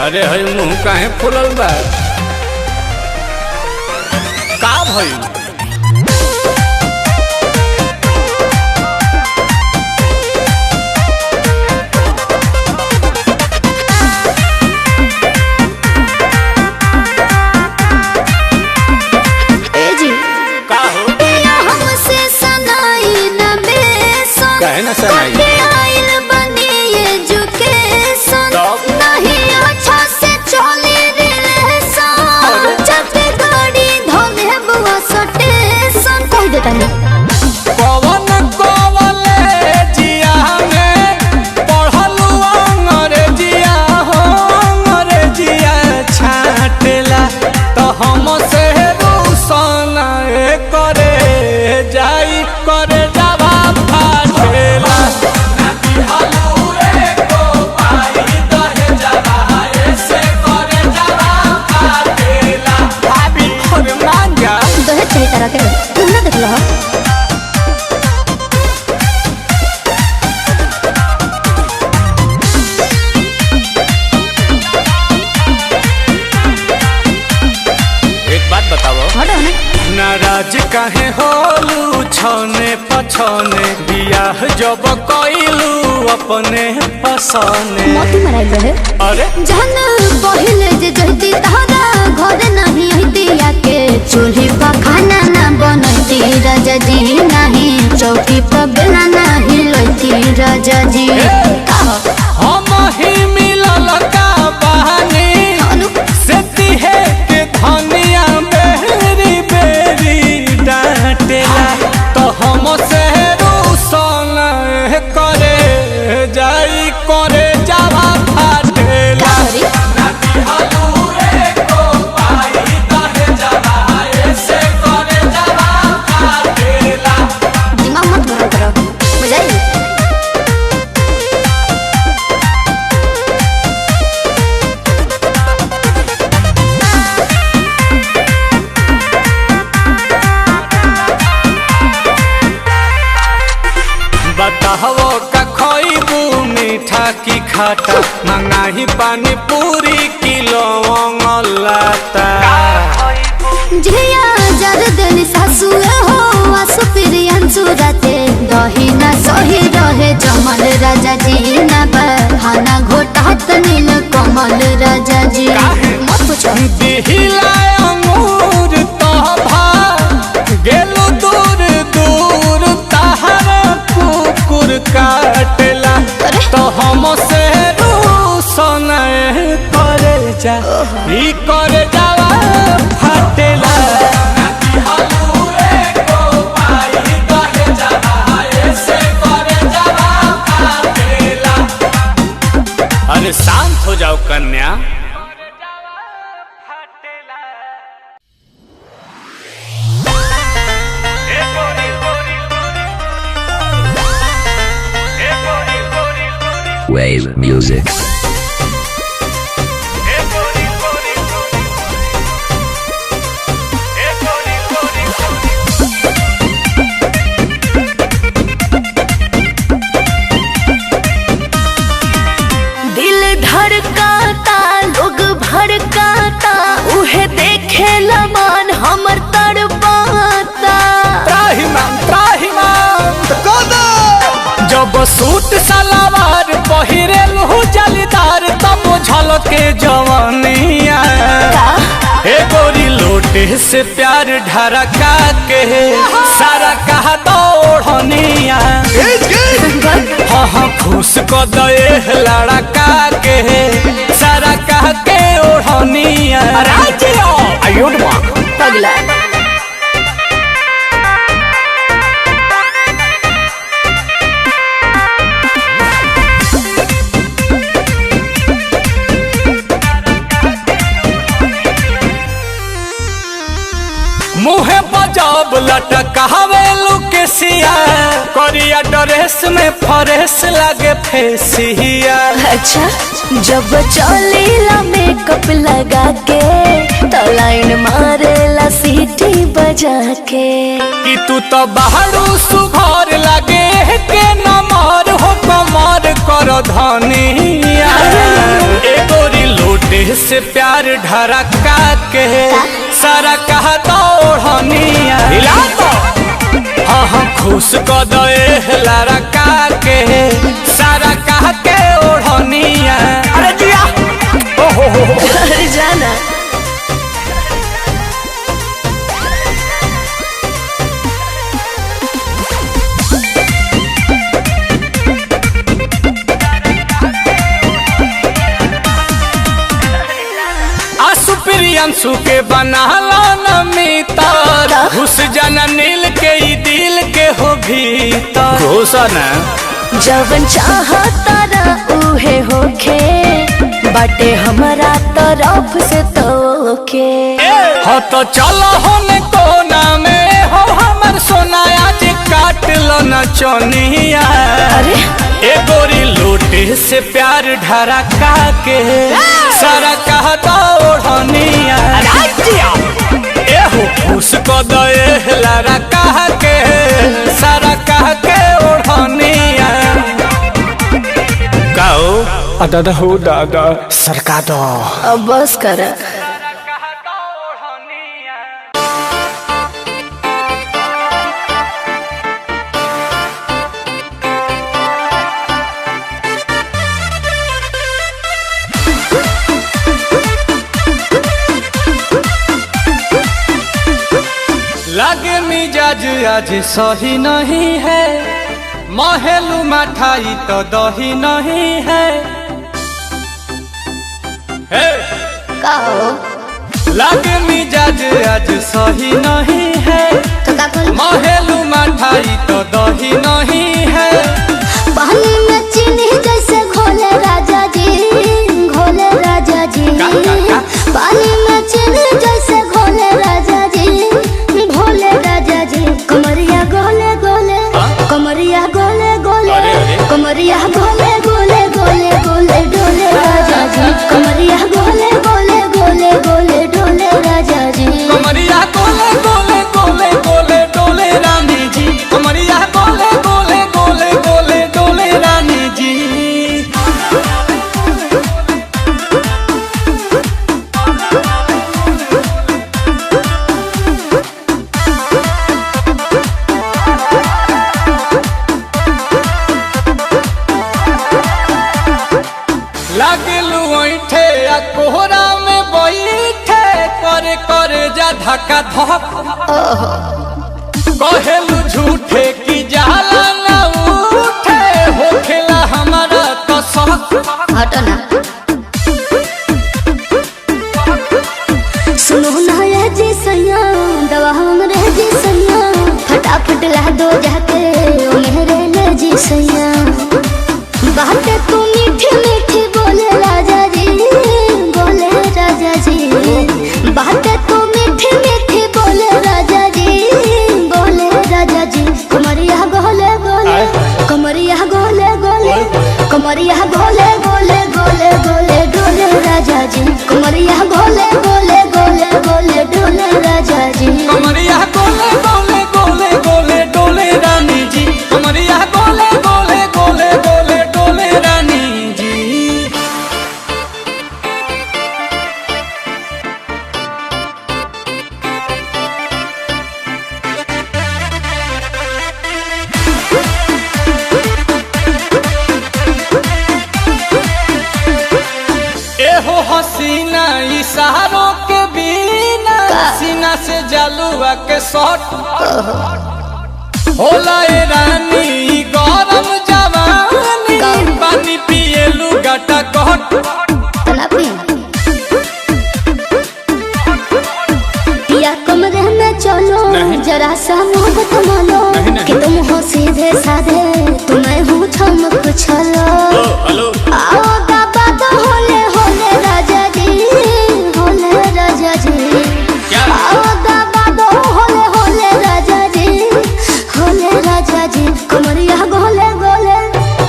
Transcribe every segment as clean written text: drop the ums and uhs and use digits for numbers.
अरे हई मुंह काहे फुलल बा? का भइल? का हो? हमसे सनाई न बेसन काहे ना सनाई? कौन कॉलेजिया में पढ़लू अंग्रेजिया हो, अंग्रेजिया छाटेला तो हमसे रूसन करे जाई करे जावा फाटेला। भाभी और मांगा दहेज चाहिए तरह के तुम ना देख लो हो? एक बात बताओ, हटो ना। नाराज काहे होलू छने पछने बियाह जब कइलू अपने पसने? मोती मराई रहे अरे जहन पहिले जे जहती तहरा घर नहीं हती आके चूल्ही पर खाना ना बनती राजा जी नहीं चौकी पर बेला नहीं लती राजा जी। हम ही मिलल का बहानी से तिहे के धनिया बेरी बेरी डांटेला तो हम से रूसन करे जाई करे जावा फाटेला। दिमाग मत गरम करो बुझाई। बताहो का खइबू मीठा की खाटा मंगाही पानी पूरी किलो लाता। झिया जर देनी सासु हो आसु प्रियंसु राते दही ना सही रहे जमल राजा जी ना बहाना घोटात नील कमल राजा जी। मत पूछो दिहिला अंगूर तोभा गेलू दूर दूर तहर कुकुर काटेला तो हम से रूसन करे जा ई करे जावा फाटेला। अरे शांत हो जाओ कन्या। Wave music. दिल धड़काता लोग भड़काता उहे देखे लमान हमर तड़पाता। जब सूट सलवार पहिरेलू जलीदार तब झलके जवानिया हे गोरी लोटे से प्यार ढरका के सारा कहा दौड़निया। हाँ खुश को दे लड़का के सारा कह के ओढ़निया। पगला मुहे बजाब लटकावे लुकेसिया करिया ड्रेस में फरेस लगे फेसिया। अच्छा जब चलेला मेकअप लगा के तो लाइन मारेला सीटी बजा के। कि तू तो बाहरो सुघर लगे के नमर हो कमर कर धनिया। ए गोरी लोटे लूटे से प्यार ढरका के सारा कहा दौड़निया हिला तो हाँ हाँ खुश क दे लारा का के सारा कहा के ओढ़निया अरे जिया ओ अरे जाना प्रियंशु के बनाला नमितर घुस जाना नील के ई दिल के हो भीतर घोषणा जवन चाहता ना उहे होखे बाटे हमारा तरफ से तोके हो तो चलो होने कोना में हो हमर सोनाया जे काट लो न चोनिया अरे ए गोरी लूटे से प्यार ढरका के सारा कहता ओढ़निया ए हो खुश को दे लारा कह के सारा कह के ओढ़निया गाओ दादा हो दादा सरका दो अब बस कर लगे मिजाज आज सही नहीं है महलू मठाई तो दही नहीं है लगे मिजाज आज सही नहीं है महलू मठाई तो दही नहीं है पानी में चीनी जैसे घोले राजा जी घोले राजा जी पानी में चीनी जैसे घोले राजा जी भोले राजा जी कमरिया गोले गोले कमरिया गोले गोले कमरिया गोले गोले गोले गोले डोले राजा जी कमरिया गोले गोले गोले गोले डोले राजा जी कमरिया गोले गोले गोले गोले डोले रानी जी कमरिया गोले गोले गोले गोले डोले रानी जी लगलू ऐठे आ कोहरा में बैठे करे करे जा धक्का धक कहेलू झूठे की जाला ना उठे होखेला हमारा तो शक हटो ना सुनो ना ये जी सैया दवा हमरे जी सैया फटाफट ला दो जाके ओ मेरे ले जी सैया बातें तू मीठी मीठी बोले राजा जी बोले राजा जी बातें तू मीठी मीठी बोले राजा जी बोले राजा जी कमरिया गोले गोले कमरिया गोले गोले कमरिया गोले गोले गोले गोले डोले राजा जी कमरिया गोले गोले गोले गोले डोले राजा जी कमरिया गोले गोले गोले गोले डोले रानी जी कमरिया गोले गोले गोले गोले डोले रानी जी एहो हसीना इशारों के बिना सीना से जलुआ के शॉट होला ए रानी गरम जवानी पानी पिए लुगाटा घट तना पी पिया कमरे में चलो जरा सा मोहब्बत मानो कि तुम हो सीधे साधे तुम्हें हूँ ठमक छलो हेलो आओ बाबा तो होले होले राजा जी होले राजा जी आओ बाबा तो होले होले राजा जी होले राजा जी कमरिया गोले गोले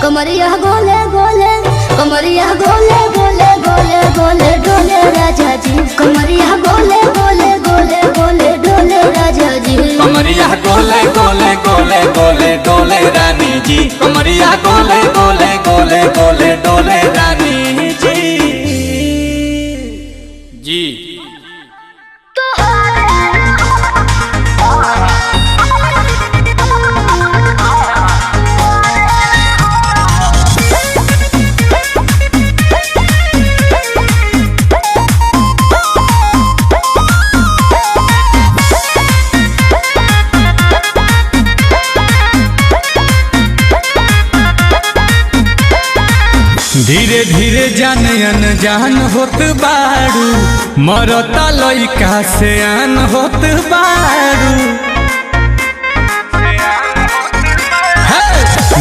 कमरिया गोले गोले कमरिया गोले गोले गोले गोले डोले राजा जी कमरिया गोले गोले गोले गोले डोले राजा जी कमरिया गोले गोले गोले गोले डोले रानी जी कमरिया गोले गोले गोले गोले डोले रानी जी धीरे धीरे जान अनजान होत बारू, मरता लइका से आन होत बारू।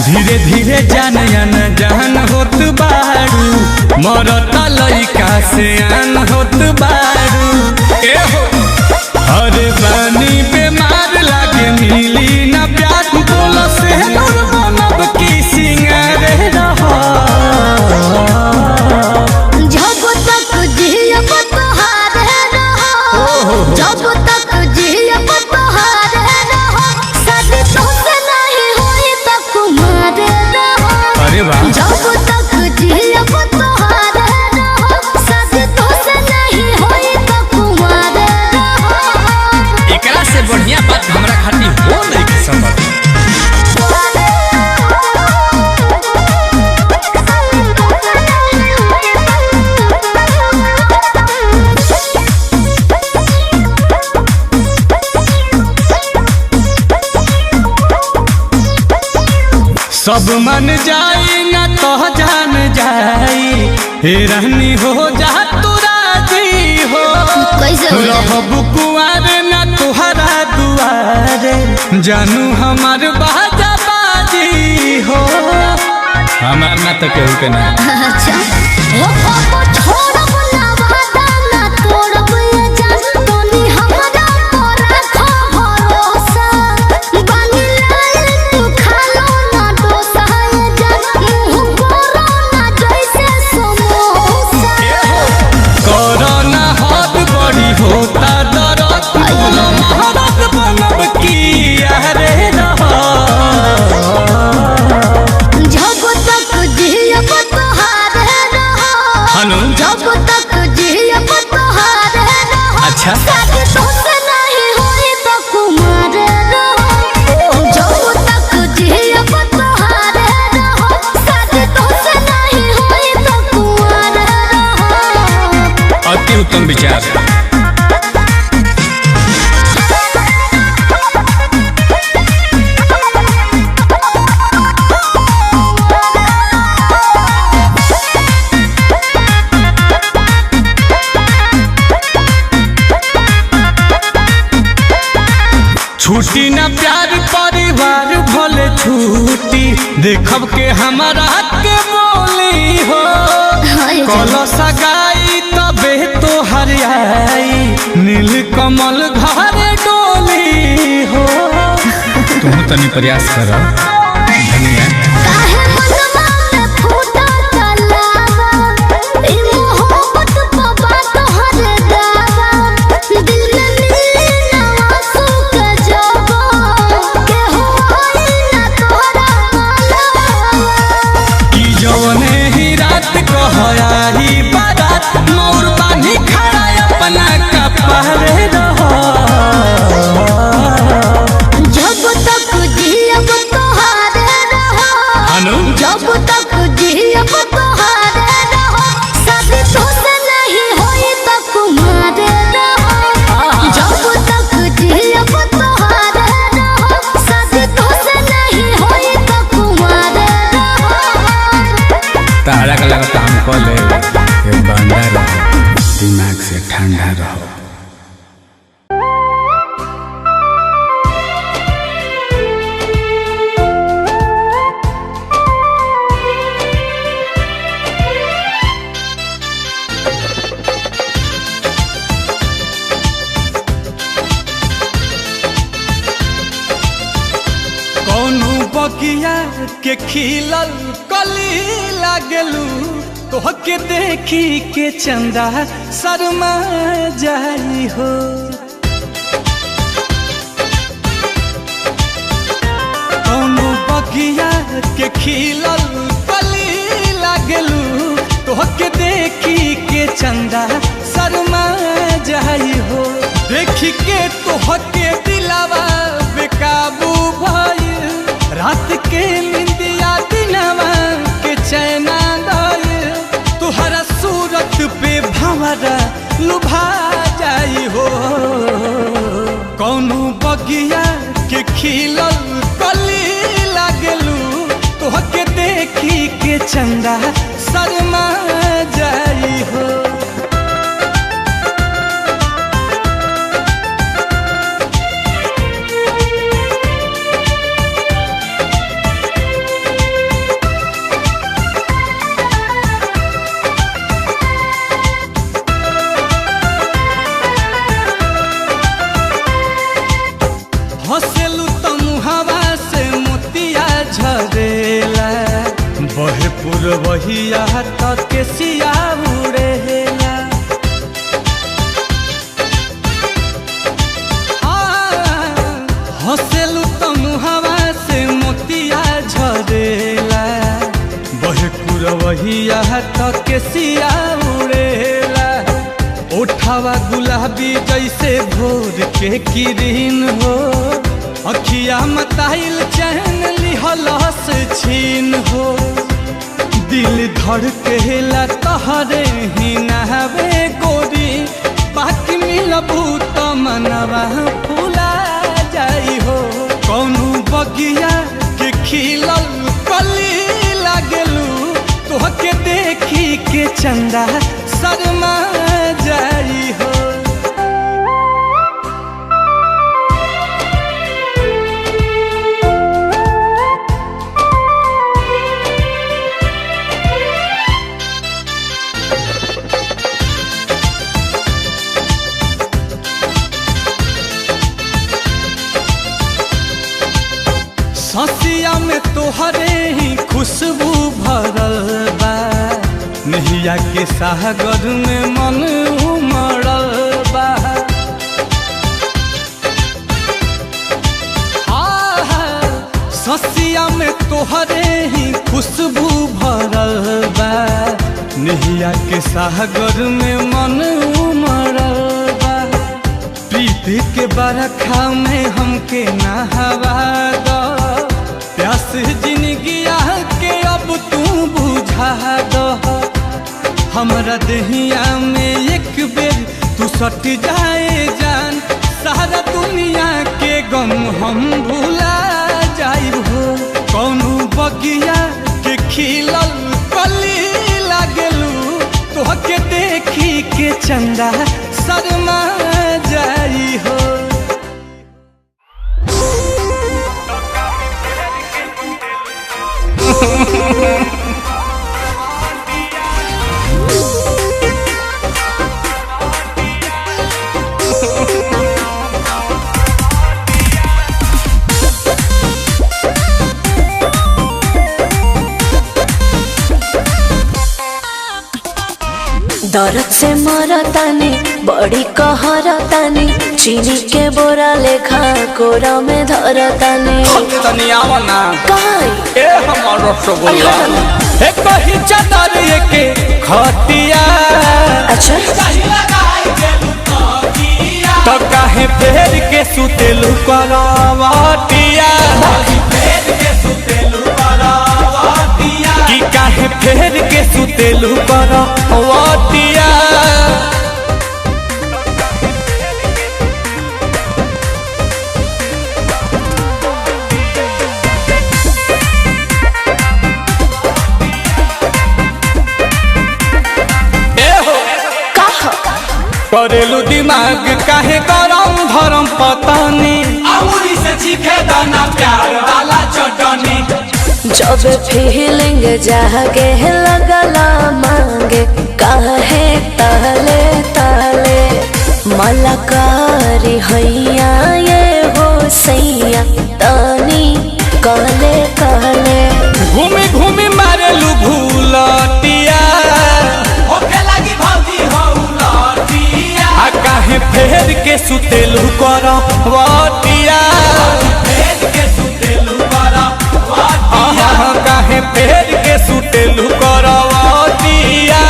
धीरे धीरे जान अनजान होत बारू, मरता लइका से आन होत बारू। अरे बानी बेमार लागे मिली ना प्यार, बोल से दूर बनब की सिंगारे रहा। जब तक जियब तोहारे रहो, जब तक जियब तोहारे रहो, शादी तोसे नहीं होई त कुमारे रहो। अरे वाह। जब तक जियब तोहारे रहो, शादी तोसे नहीं होई त कुमारे रहो। एकरा से बढ़िया बात हमरा खातिर हो नहीं के समझ। सब मन जाई ना तो जान जाई, हे रहनी हो जा तू राजी हो। कैसे हो जाई? रहब कुआर ना तुहरा दुआरे, जानू हमार बाजा बाजी हो। हमार ना तो केहू के ना। अच्छा हो पापा छोड़ब ना वादा ना तोड़ब ये जान, तोनी हमरा पर रखो भरोसा। बानी लाल तू खालो ना डोसा ये जान, मुँह करो ना जैसे समोसा। कोरोना हाथ बड़ी होता दरद, बोलो महाराज बनब की यारे रहा। जब तक जियब तोहारे रहो, हनु जब तक जियब तोहारे रहो, अच्छा। शादी तोसे नहीं होई त कुमारे रहो। जब तक जियब तोहारे रहो, शादी तोसे नहीं होई त कुमारे रहो। अति उत्तम विचार। छूटी ना प्यार परिवार भले छूटी, देखब के हमारा के बोली हो। कलश गाई तबे तो हरियाई, नील कमल घर डोली हो। तुम तनी प्रयास कर धनिया। काहे मनवा में फूटा तलावा, ई मोहब्बत पे बात हर दावा। दिल में मिली ना आंसू के जवा, केहू आई ना तोहरा मालवा। की जवने ही रात कहयाही बारात, मोर बानी खड़ा अपना कपड़े रहो। जब तक जियब तोहारे रहो, अनु जब तक जियब तोहारे रहो, शादी तोसे नहीं होई त कुमारे रहो। जब तक जियब तोहारे रहो, शादी तोसे नहीं होई त कुमारे रहो। तारा का लगा काम कर ले, ये बंदा रहो, दिमाग से ठंडा रहो। कौनो बगिया के खिलल कली लागलू, तोहके देखी के चंदा शर्मा जाई हो। कौनो बगिया के खिलल कली लागलू, तोहके देखी के चंदा शर्मा जाई हो। देखी के तोहके दिलावा बेकाबू भइल, रात के निंदिया दिनवा के चैना दइल। तुहरा सूरत पे भंवरा लुभा जाई हो। कौनो बगिया के खिलल कली लागलू, तोहके देखी के के चंदा शर्मा जाई हो। हंसेलू तो मुहावा से मोतिया झरेला, बहे पुरवहिया तक के सिया उड़ेला। हंसेलू तो मुहावा से मोतिया झरेला, बहे पुरवहिया तक के सिया उड़ेला। ओठावा गुलाबी जैसे भोर के किरीन हो, अखिया मताइल चैन लिहलस छीन हो। दिल धड़केला तहरे ही नहवे गोरी, बाकी मिलबू तो मनवा फूला जाई हो। कौनो बगिया के खिलल कली लागलू, तोहके देखी के चंदा शर्मा जाई हो। ससिया में तोहरे ही खुशबू भरल बा, नहिया के सागर में मन उमड़ल बा। ससिया में तोहरे ही खुशबू भरल बा, नहिया के सागर में मन उमड़ल बा। प्रीति के बरखा में हमके नहवा दो, प्यास जिंदगिया के अब तू बुझा दो। हमरा देहिया में एक बेर तू सट जाए जान, सारा दुनिया के गम हम भुला जाइब हो। कौनो बगिया के खिलल कली लागलू, तोहके देखी के चंदा शर्मा जाई हो। दर्द से मरतानी बड़ी कहरतानी, चीनी के बोरा लेखा कोरा में धरतानी। तनी आवा ना काई ए हमर रसगुल्ला, ए कही चादर के खटिया। अच्छा तो काहे फेर के सुतेलू करवटिया, कि काहे फेर के सुतेलू करवटिया। करेलू दिमाग काहे गरम धरम पतानी, अमूरी से चीखे दाना प्यार वाला चटनी। जब फीलिंग जागे लगला मांगे, काहे ताले ताले मलकारी हैया ये हो सैया तानी कहले कहले। घूमी घूमी मारेलू भूलटिया, काहे फेर के सुतेलू करवटिया, काहे फेर के सुतेलू करवटिया।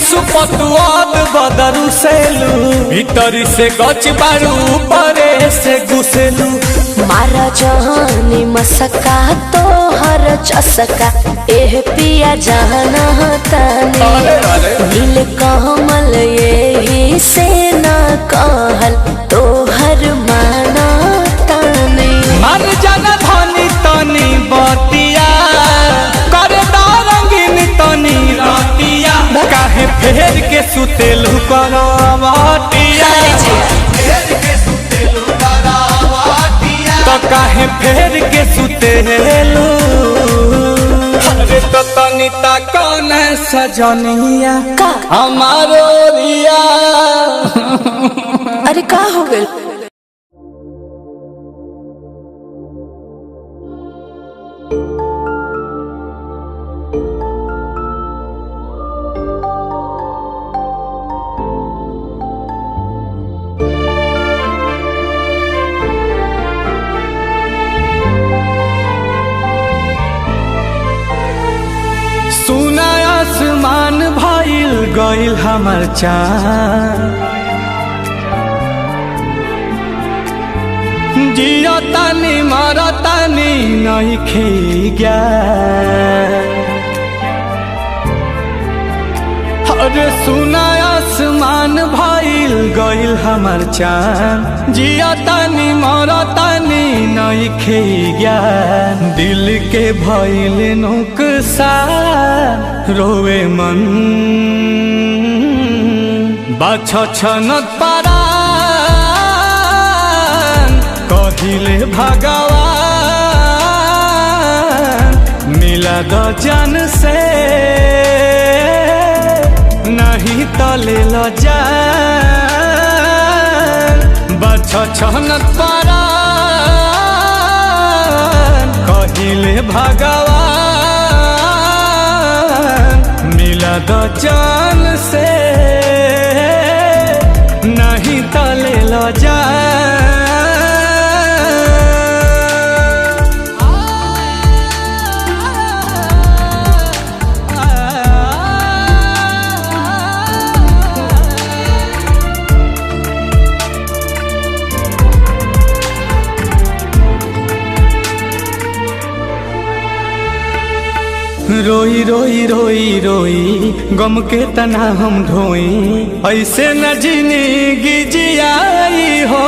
सुपतुआद बदरू सेलू भीतरी से गच बारू परे से घुसेलू मारा जहानी मसका तो हर चसका एह पिया जाना तानी नील कमल यही से न कहल तो हर माना तानी मन जन धनी तनी बतिया कर रंगीन तनी रतिया काहे फेर के सुतेलू करवटिया तो काहे फेर के सुतेलू अरे तो तनिता कौन सजनिया का हमारो रिया अरे का हो गइल सुना आसमान भइल गइल हमर चाँद जिया तानी मारा तानी नहीं खेग्या अरे सुना आसमान भइल गइल हमर चाँद जिया तानी मारा तानी नहीं खेग्या दिल के भइल नुकसान रोवे मन बाछ छनत पारा कहिले भगवान मिला द जन से नहीं तले ल जान बाछ छनत पारा कहिले भगवान मिला द जन से नहीं तले ल जान रोई रोई रोई रोई गम के तना हम ढोई ऐसे न जिंदगी जियाई हो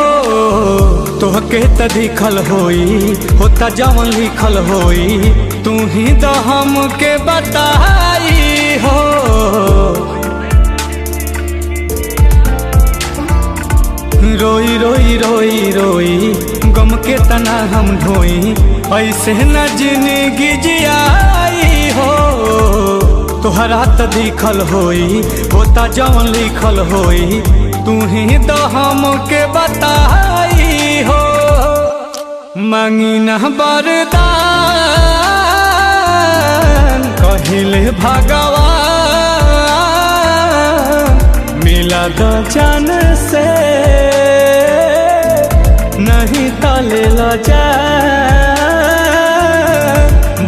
तोहके त दिखल होई होता जवन लिखल होई तू ही तो हमके बताई हो रोई रोई रोई रोई गम के तना हम ढोई ऐसे न जिंदगी जियाई हो तोहरा त दिखल होई होता जवन लिखल होई तू ही तो हमके बताई हो मांगी न वरदान कहिले भगवान मिला द जान से नहीं तले ल जान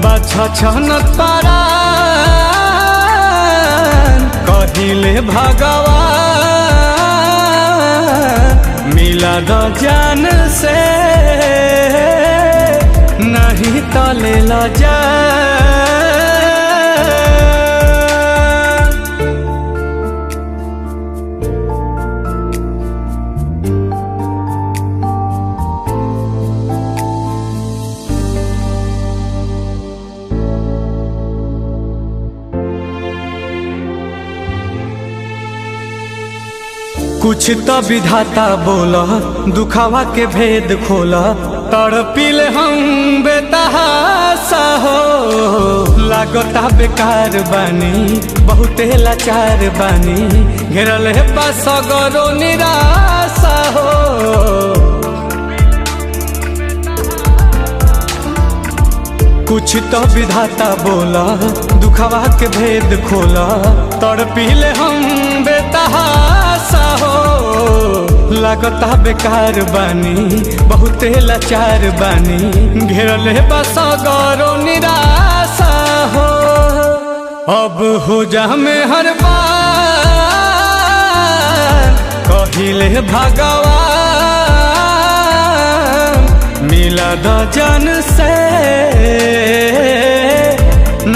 बाछ छनत पारा कहिले भगवान मिला द जान से नहीं तले ल जान कुछ तो विधाता बोला दुखावा के भेद खोला तड़पिल हम बेतहासा हो लागता बेकार बानी बहुते लाचार बानी घेरल है बस गरो निराशा हो कुछ तो विधाता बोला दुखावा के भेद खोला तड़पिल हम बेतहासा हो लागता बेकार बानी बहुते लाचार बानी घेरल है बस गरो निराशा हो अब हो जा में हर बार कहिले भगवान मिला द जन से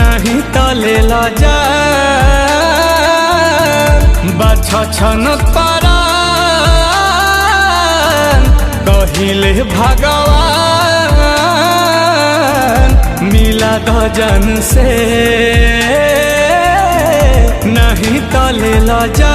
नहीं तो ले ला जा छन परान कहिले भगवान मिला द जन से नहीं तो ले ला जा।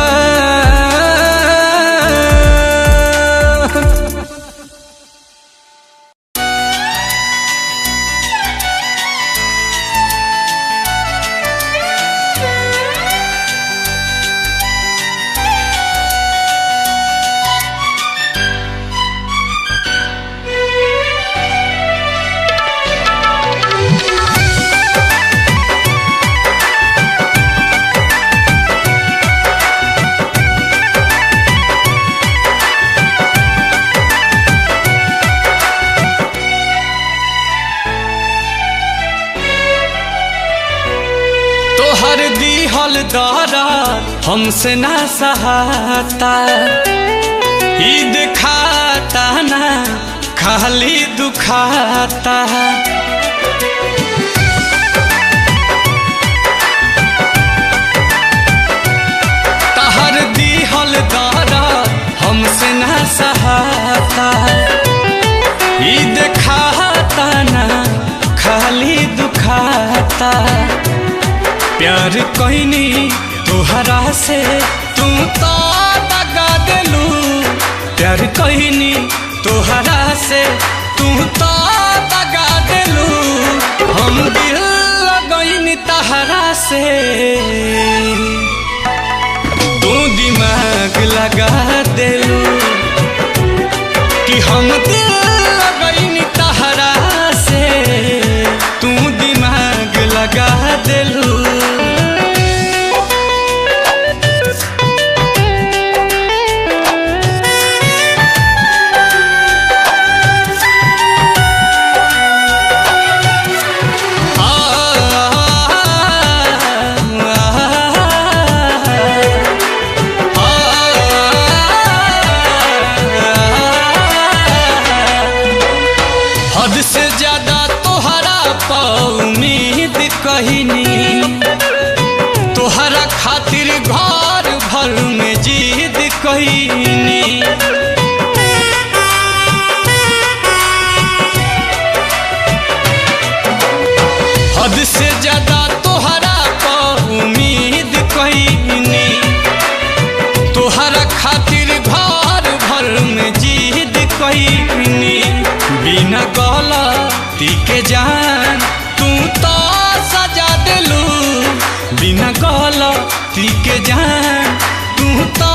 तोहर दिहल दर्द हमसे ना सहाता ई दिखाता ना खाली दुखाता। तोहर दिहल दर्द हमसे ना सहाता ई दिखाता ना खाली दुखाता। प्यार कहनी तुहरा से तू तो दगा दिलू प्यार कहनी तुहरा से तू तो दगा दिलू हम दिल लगनी तहरा से तू दिमाग लगा दिलू कि हम दिल लगनी तहरा से तू दिमाग लगा दिलू। हद से ज्यादा तोहरा उम्मीद कहनी तोहरा खातिर घर भर में जिद कहनी। हद से ज्यादा तोहरा उम्मीद कहनी तोहरा खातिर घर भर में जिद कहनी। बिना गलती के जान तू तो सजा दिलू बिना गलती के जान तू तो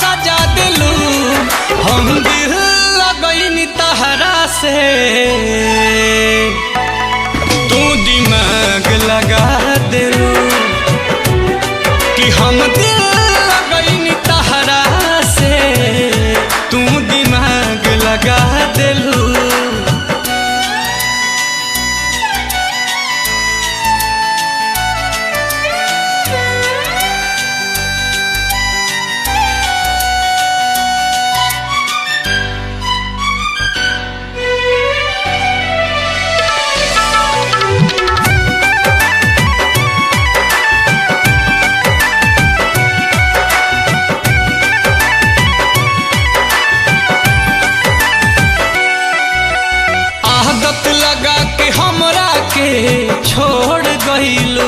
सजा दिलू हम दिल लगनी तहरा से तू दिमाग लगा दिलू कि हम दिल लगनी तहरा से तू दिमाग लगा दिलू। आदत लगा के हमरा के छोड़ गइलू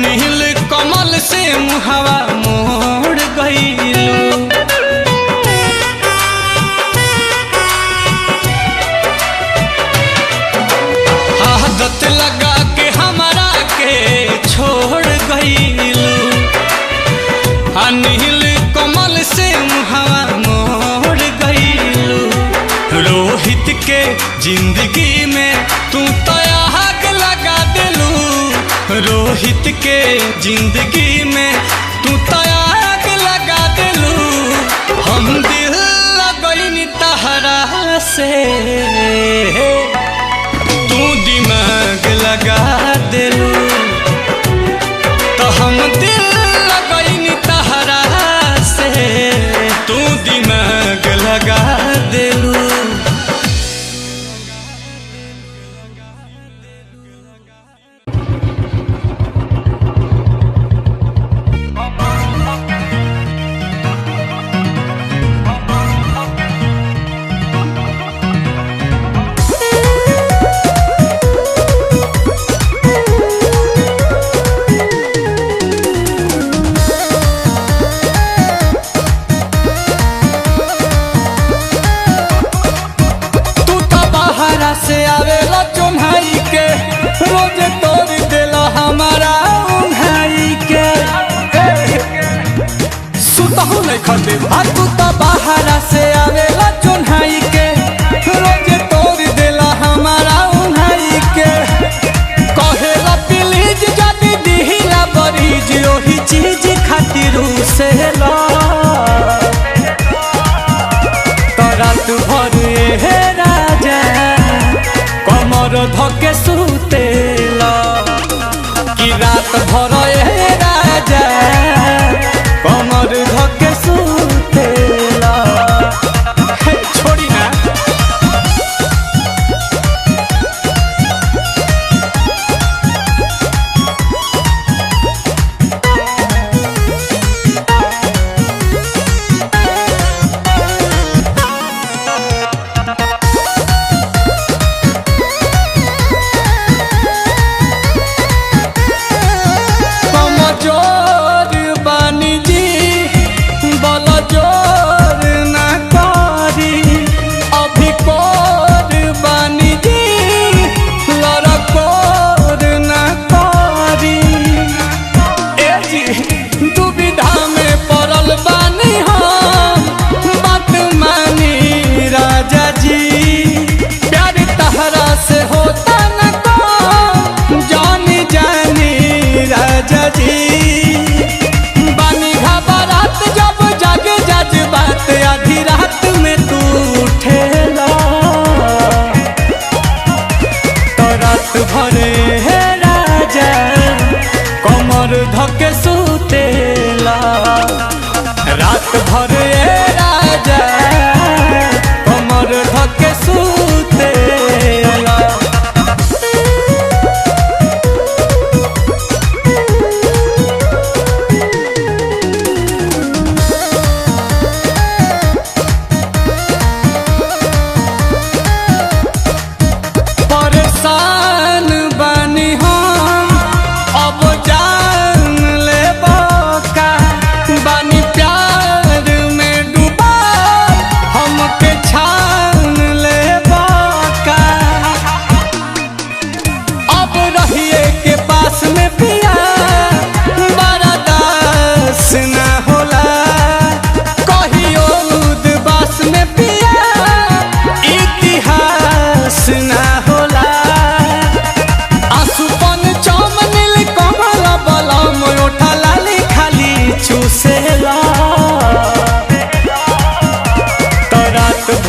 नील कमल से मुहावा मोड़ गइलू। आदत लगा के हमरा के छोड़ गइलू नील कमल से मुहावा मोड़ गइलू। रोहित के जिंदगी में तू तो आग लगा दिलू रोहित के जिंदगी में तू तो आग लगा दिलू हम दिल लगनी तहरा से तू दिमाग लगा दिलू। देख दे तू तो बाहरा से आवेला चुन्हाई के रोज तोड़ देला हमारा उन्हाई के कहेला प्लीज जदी दिहिला बरीज ओही चीज खातिर से ला तो रात भर हे राजा कमर धके सुतेला कि रात भर हे राजा कमर धके सुतेला छोड़ी ना बानी घबरात जब जागे जज बात आधी रात में तू उठेला तो रात भरे हे राजा कमर धके सुतेला रात भरे हे राजा कमर धके सुतेला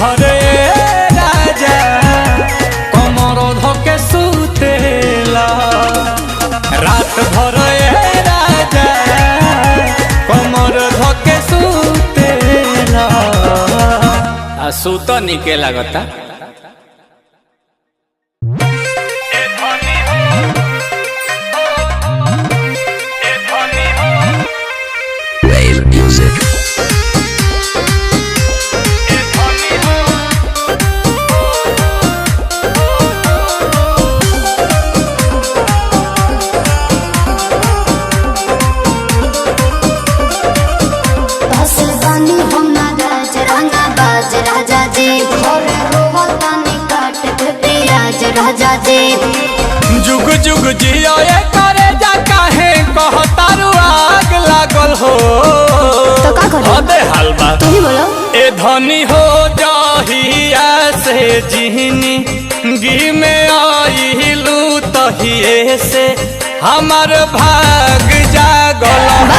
भरे राजा कमर धके सुतेला रात भरे राजा कमर धके सुतेला आ सुत निके लागता राजा जी जुग जुग जियो ये करे जा काहे कहतारू आग लागल हो तो का करे अबे हलवा तू ही बोलो ए धनी हो जहिया से जिहनी गी में आइलू तहिए से हमर भाग जागल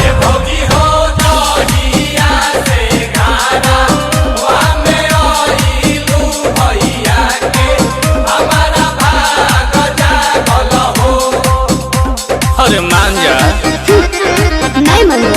ए भौजी हो जहिया से गाना वा में आइलू भैया के हमारा भाग जागल हो अरे मान जा नहीं मान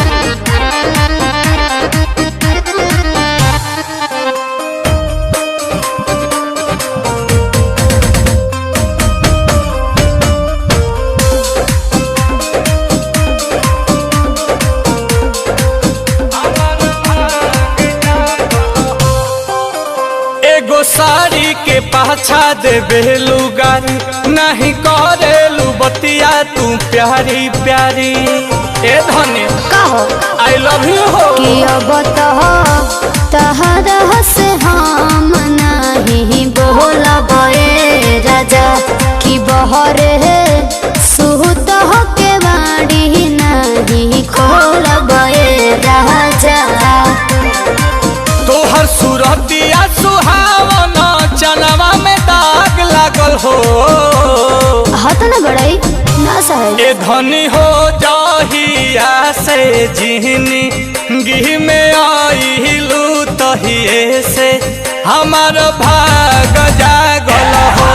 साड़ी के पाछा देबे लुगारी नहीं करेलू बतिया तू प्यारी प्यारी ए धनी का हो आई लव यू हो कि अब तो तहरा से हम नहीं बोलबे राजा कि बहरे सुत हो के बाड़ी नहीं खोलबे राजा कतना बड़ाई ना साहेब। ए धनी हो जहिया से जिहनी गिह में आइलू तहिए से हमार भाग जागल हो।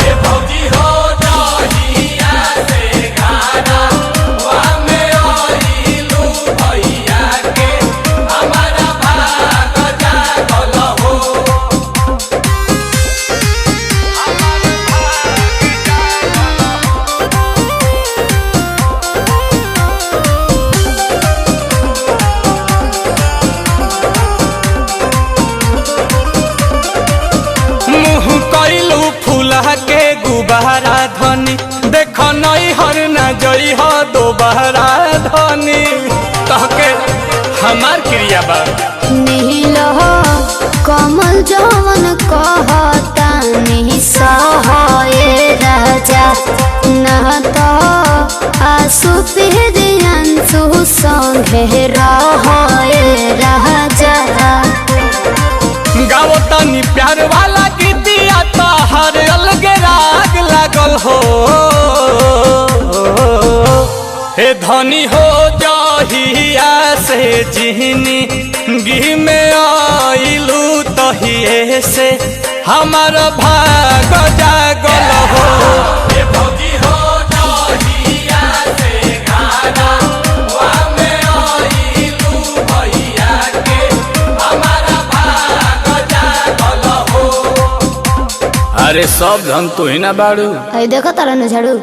ए भौजी हो जहिया से गाना वा में आइलू भैया के हमार भाग जागल हो। कैलू फूला के गुबारा धनी देख नई हर न जई हो दोबारा धनी तहके हमार क्रिया बा। नील हो कमल जवन कहता नहीं सहे राजा न तो आंसू पिहरियांसु संगे रहे राजा। गाओ तनी प्यार वाला गीतिया तोहर अलगे राग लागल हो। हे धनी हो जहिया से जिहनी गिह में आइलू तहिए से हमार भाग जागल हो। हे भौजी हो जहिया से गाना वा में आइलू भैया के हमार भाग जागल हो। अरे सब धन तू ही ना बाड़ू। देखो तारा न झाड़ू।